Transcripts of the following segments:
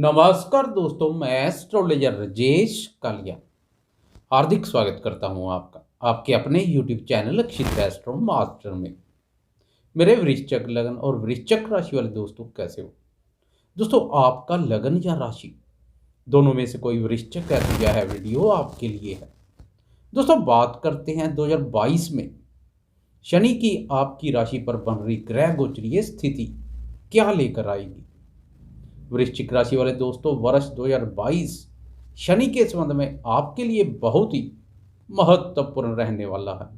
नमस्कार दोस्तों, मैं एस्ट्रोलॉजर राजेश कालिया हार्दिक स्वागत करता हूं आपका आपके अपने YouTube चैनल अक्षित एस्ट्रो मास्टर में। मेरे वृश्चिक लगन और वृश्चिक राशि वाले दोस्तों, कैसे हो दोस्तों? आपका लगन या राशि दोनों में से कोई वृश्चिक है तो यह वीडियो आपके लिए है। दोस्तों, बात करते हैं 2022 में शनि की आपकी राशि पर बन रही ग्रह गोचरीय स्थिति क्या लेकर आएगी। वृश्चिक राशि वाले दोस्तों, वर्ष 2022 शनि के संबंध में आपके लिए बहुत ही महत्वपूर्ण रहने वाला है।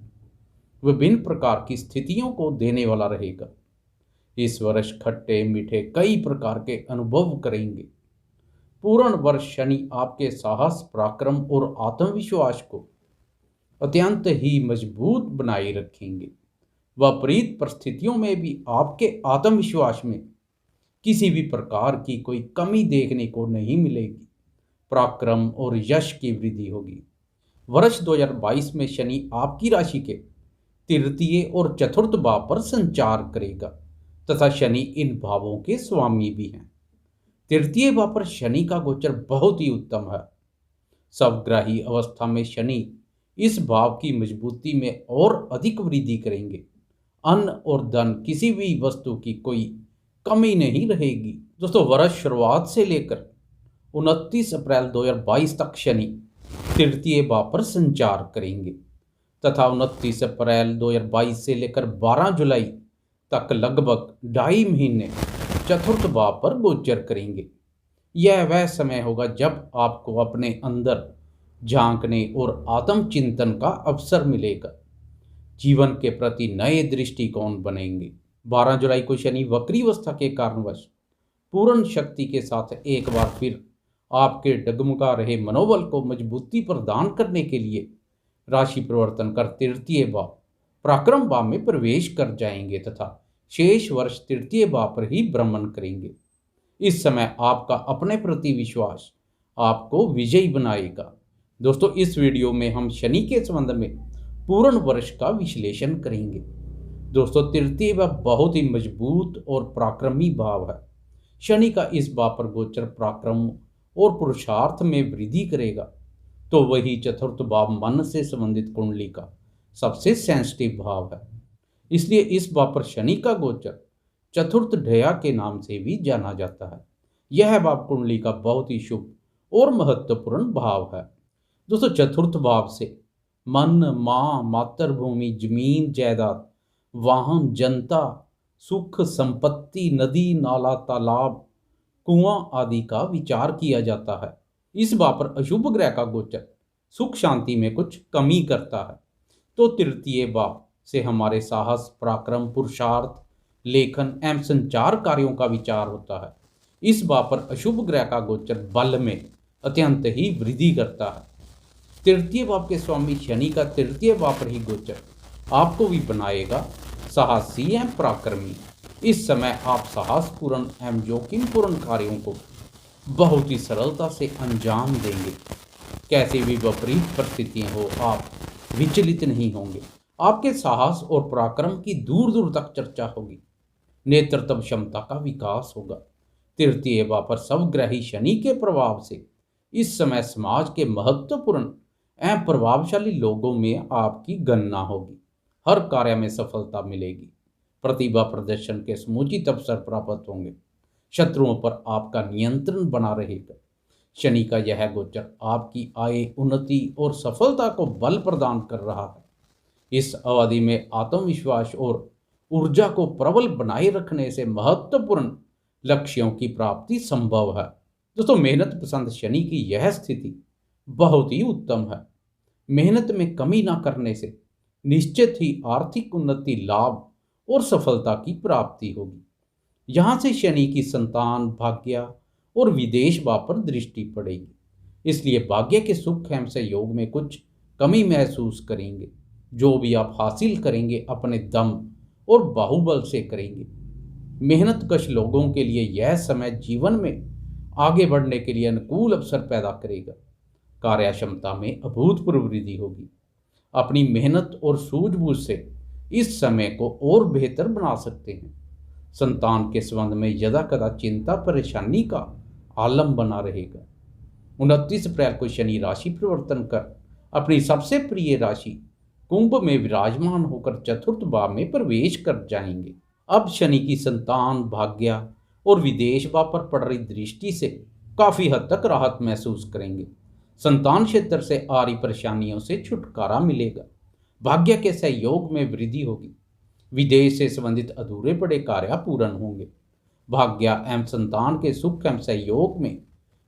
विभिन्न प्रकार की स्थितियों को देने वाला रहेगा। इस वर्ष खट्टे मीठे कई प्रकार के अनुभव करेंगे। पूर्ण वर्ष शनि आपके साहस, पराक्रम और आत्मविश्वास को अत्यंत ही मजबूत बनाए रखेंगे। विपरीत परिस्थितियों में भी आपके आत्मविश्वास में किसी भी प्रकार की कोई कमी देखने को नहीं मिलेगी। पराक्रम और यश की वृद्धि होगी। वर्ष 2022 में शनि आपकी राशि के तृतीय और चतुर्थ भाव पर संचार करेगा तथा शनि इन भावों के स्वामी भी हैं। तृतीय भाव पर शनि का गोचर बहुत ही उत्तम है। सबग्राही अवस्था में शनि इस भाव की मजबूती में और अधिक वृद्धि करेंगे। अन्न और धन, किसी भी वस्तु की कोई कमी नहीं रहेगी। दोस्तों, वर्ष शुरुआत से लेकर 29 अप्रैल 2022 तक शनि तृतीय भाव पर संचार करेंगे तथा 29 अप्रैल 2022 से लेकर 12 जुलाई तक लगभग 2.5 महीने चतुर्थ भाव पर गोचर करेंगे। यह वह समय होगा जब आपको अपने अंदर झांकने और आत्मचिंतन का अवसर मिलेगा। जीवन के प्रति नए दृष्टिकोण बनेंगे। 12 जुलाई को शनि वक्री अवस्था के कारणवश पूर्ण शक्ति के साथ एक बार फिर आपके डगमगा रहे मनोबल को मजबूती प्रदान करने के लिए राशि परिवर्तन कर तृतीय भाव पराक्रम भाव में प्रवेश कर जाएंगे तथा शेष वर्ष तृतीय भाव पर ही भ्रमण करेंगे। इस समय आपका अपने प्रति विश्वास आपको विजयी बनाएगा। दोस्तों, इस वीडियो में हम शनि के संबंध में पूर्ण वर्ष का विश्लेषण करेंगे। दोस्तों, तृतीय भाव बहुत ही मजबूत और पराक्रमी भाव है। शनि का इस भाव पर गोचर पराक्रम और पुरुषार्थ में वृद्धि करेगा, तो वही चतुर्थ भाव मन से संबंधित कुंडली का सबसे सेंसिटिव भाव है। इसलिए इस भाव पर शनि का गोचर चतुर्थ ढया के नाम से भी जाना जाता है। यह भाव कुंडली का बहुत ही शुभ और महत्वपूर्ण भाव है। दोस्तों, चतुर्थ भाव से मन, माँ, मातृभूमि, जमीन जायदाद, वाहन, जनता, सुख, संपत्ति, नदी, नाला, तालाब, कुआं आदि का विचार किया जाता है। इस भाव पर अशुभ ग्रह का गोचर सुख शांति में कुछ कमी करता है, तो तृतीय भाव से हमारे साहस, पराक्रम, पुरुषार्थ, लेखन एवं संचार कार्यों का विचार होता है। इस भाव पर अशुभ ग्रह का गोचर बल में अत्यंत ही वृद्धि करता है। तृतीय भाव के स्वामी शनि का तृतीय भाव पर ही गोचर आपको भी बनाएगा साहसी एवं पराक्रमी। इस समय आप साहसपूर्ण एवं जोखिमपूर्ण कार्यों को बहुत ही सरलता से अंजाम देंगे। कैसे भी विपरीत परिस्थितियां हो, आप विचलित नहीं होंगे। आपके साहस और पराक्रम की दूर दूर तक चर्चा होगी। नेतृत्व क्षमता का विकास होगा। तृतीय भाव पर सबग्राही शनि के प्रभाव से इस समय समाज के महत्वपूर्ण एवं प्रभावशाली लोगों में आपकी गणना होगी। हर कार्य में सफलता मिलेगी। प्रतिभा प्रदर्शन के समुचित अवसर प्राप्त होंगे। शत्रुओं पर आपका नियंत्रण बना रहेगा। शनि का यह गोचर आपकी आय, उन्नति और सफलता को बल प्रदान कर रहा है। इस अवधि में आत्मविश्वास और ऊर्जा को प्रबल बनाए रखने से महत्वपूर्ण लक्ष्यों की प्राप्ति संभव है। दोस्तों, मेहनत पसंद शनि की यह स्थिति बहुत ही उत्तम है। मेहनत में कमी न करने से निश्चित ही आर्थिक उन्नति, लाभ और सफलता की प्राप्ति होगी। यहाँ से शनि की संतान, भाग्य और विदेश भाव पर दृष्टि पड़ेगी। इसलिए भाग्य के सुख एवं सहयोग में कुछ कमी महसूस करेंगे। जो भी आप हासिल करेंगे अपने दम और बाहुबल से करेंगे। मेहनत कश लोगों के लिए यह समय जीवन में आगे बढ़ने के लिए अनुकूल अवसर पैदा करेगा। कार्य क्षमता में अभूतपूर्व वृद्धि होगी। अपनी मेहनत और सूझबूझ से इस समय को और बेहतर बना सकते हैं। संतान के संबंध में यदा कदा चिंता परेशानी का आलम बना रहेगा। 29 अप्रैल को शनि राशि परिवर्तन कर अपनी सबसे प्रिय राशि कुंभ में विराजमान होकर चतुर्थ भाव में प्रवेश कर जाएंगे। अब शनि की संतान, भाग्य और विदेश भाव पर पड़ रही दृष्टि से काफी हद तक राहत महसूस करेंगे। संतान क्षेत्र से आ रही परेशानियों से छुटकारा मिलेगा। भाग्य के सहयोग में वृद्धि होगी। विदेश से संबंधित अधूरे पड़े कार्य पूर्ण होंगे। भाग्य एवं संतान के सुख एवं सहयोग में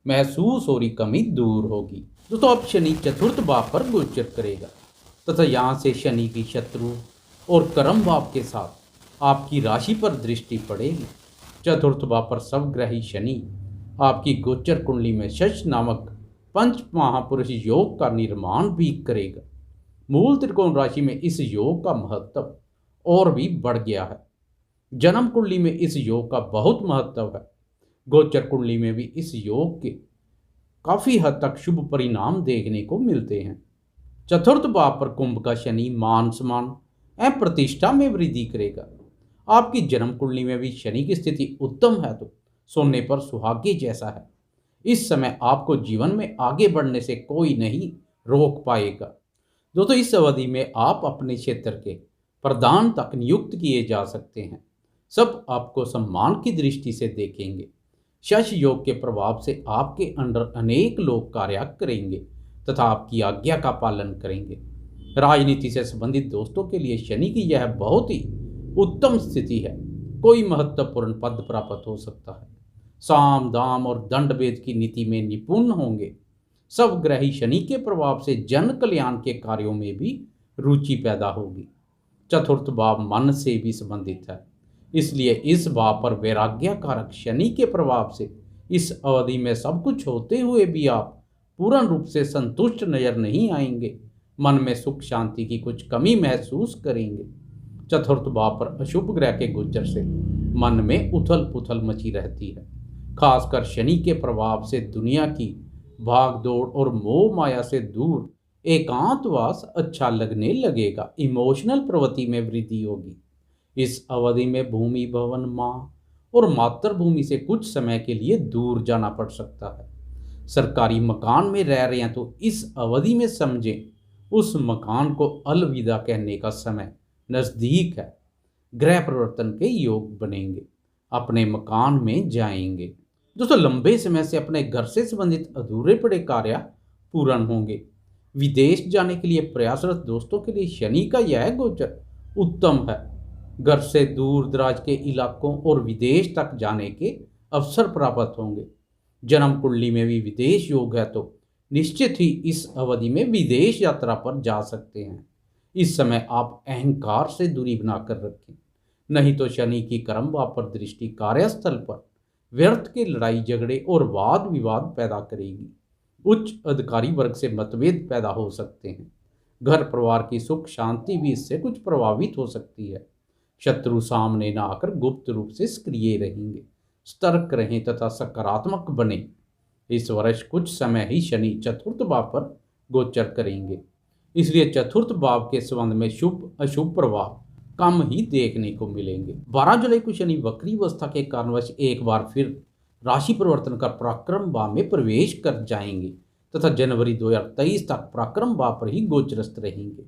महसूस हो रही कमी दूर होगी। दोस्तों, अब शनि चतुर्थ भाव पर गोचर करेगा तथा यहाँ से शनि की शत्रु और कर्म भाव के साथ आपकी राशि पर दृष्टि पड़ेगी। चतुर्थ भाव पर सबग्रही शनि आपकी गोचर कुंडली में शश नामक पंच महापुरुष योग का निर्माण भी करेगा। मूल त्रिकोण राशि में इस योग का महत्व और भी बढ़ गया है। जन्म कुंडली में इस योग का बहुत महत्व है। गोचर कुंडली में भी इस योग के काफी हद तक शुभ परिणाम देखने को मिलते हैं। चतुर्थ भाव पर कुंभ का शनि मान सम्मान एवं प्रतिष्ठा में वृद्धि करेगा। आपकी जन्म कुंडली में भी शनि की स्थिति उत्तम है तो सोने पर सुहागे जैसा है। इस समय आपको जीवन में आगे बढ़ने से कोई नहीं रोक पाएगा। दोस्तों, इस अवधि में आप अपने क्षेत्र के प्रधान तक नियुक्त किए जा सकते हैं। सब आपको सम्मान की दृष्टि से देखेंगे। शश योग के प्रभाव से आपके अंडर अनेक लोग कार्य करेंगे तथा आपकी आज्ञा का पालन करेंगे। राजनीति से संबंधित दोस्तों के लिए शनि की यह बहुत ही उत्तम स्थिति है। कोई महत्वपूर्ण पद प्राप्त हो सकता है। साम दाम और दंड भेद की नीति में निपुण होंगे। सब ग्रही शनि के प्रभाव से जन कल्याण के कार्यों में भी रुचि पैदा होगी। चतुर्थ भाव मन से भी संबंधित है, इसलिए इस भाव पर वैराग्य कारक शनि के प्रभाव से इस अवधि में सब कुछ होते हुए भी आप पूर्ण रूप से संतुष्ट नजर नहीं आएंगे। मन में सुख शांति की कुछ कमी महसूस करेंगे। चतुर्थ भाव पर अशुभ ग्रह के गोचर से मन में उथल पुथल मची रहती है। खासकर शनि के प्रभाव से दुनिया की भाग दौड़ और मोह माया से दूर एकांतवास अच्छा लगने लगेगा। इमोशनल प्रवृत्ति में वृद्धि होगी। इस अवधि में भूमि, भवन, माँ और मातृभूमि से कुछ समय के लिए दूर जाना पड़ सकता है। सरकारी मकान में रह रहे हैं तो इस अवधि में समझें उस मकान को अलविदा कहने का समय नजदीक है। ग्रह परिवर्तन के योग बनेंगे। अपने मकान में जाएंगे। दोस्तों, लंबे समय से अपने घर से संबंधित अधूरे पड़े कार्य पूर्ण होंगे। विदेश जाने के लिए प्रयासरत दोस्तों के लिए शनि का यह गोचर उत्तम है। घर से दूर दराज के इलाकों और विदेश तक जाने के अवसर प्राप्त होंगे। जन्म कुंडली में भी विदेश योग है तो निश्चित ही इस अवधि में विदेश यात्रा पर जा सकते हैं। इस समय आप अहंकार से दूरी बनाकर रखें, नहीं तो शनि की कर्म भाव पर दृष्टि कार्यस्थल पर व्यर्थ के लड़ाई झगड़े और वाद विवाद पैदा करेगी। उच्च अधिकारी वर्ग से मतभेद पैदा हो सकते हैं। घर परिवार की सुख शांति भी इससे कुछ प्रभावित हो सकती है। शत्रु सामने न आकर गुप्त रूप से सक्रिय रहेंगे। सतर्क रहें तथा सकारात्मक बने। इस वर्ष कुछ समय ही शनि चतुर्थ भाव पर गोचर करेंगे, इसलिए चतुर्थ भाव के संबंध में शुभ अशुभ प्रभाव कम ही देखने को मिलेंगे। 12 जुलाई को शनि वक्री अवस्था के कारणवश एक बार फिर राशि परिवर्तन कर पराक्रम भाव में प्रवेश कर जाएंगे तथा जनवरी 2023 तक पराक्रम भाव पर ही गोचरस्थ रहेंगे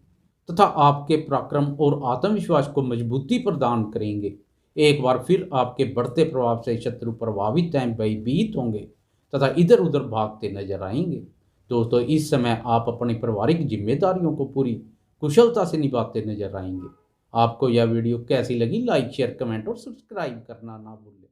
तथा आपके पराक्रम और आत्मविश्वास को मजबूती प्रदान करेंगे। एक बार फिर आपके बढ़ते प्रभाव से शत्रु प्रभावित एवं भयभीत होंगे तथा इधर उधर भागते नजर आएंगे। दोस्तों, इस समय आप अपनी पारिवारिक जिम्मेदारियों को पूरी कुशलता से निभाते नजर आएंगे। आपको यह वीडियो कैसी लगी? लाइक, शेयर, कमेंट और सब्सक्राइब करना ना भूलें।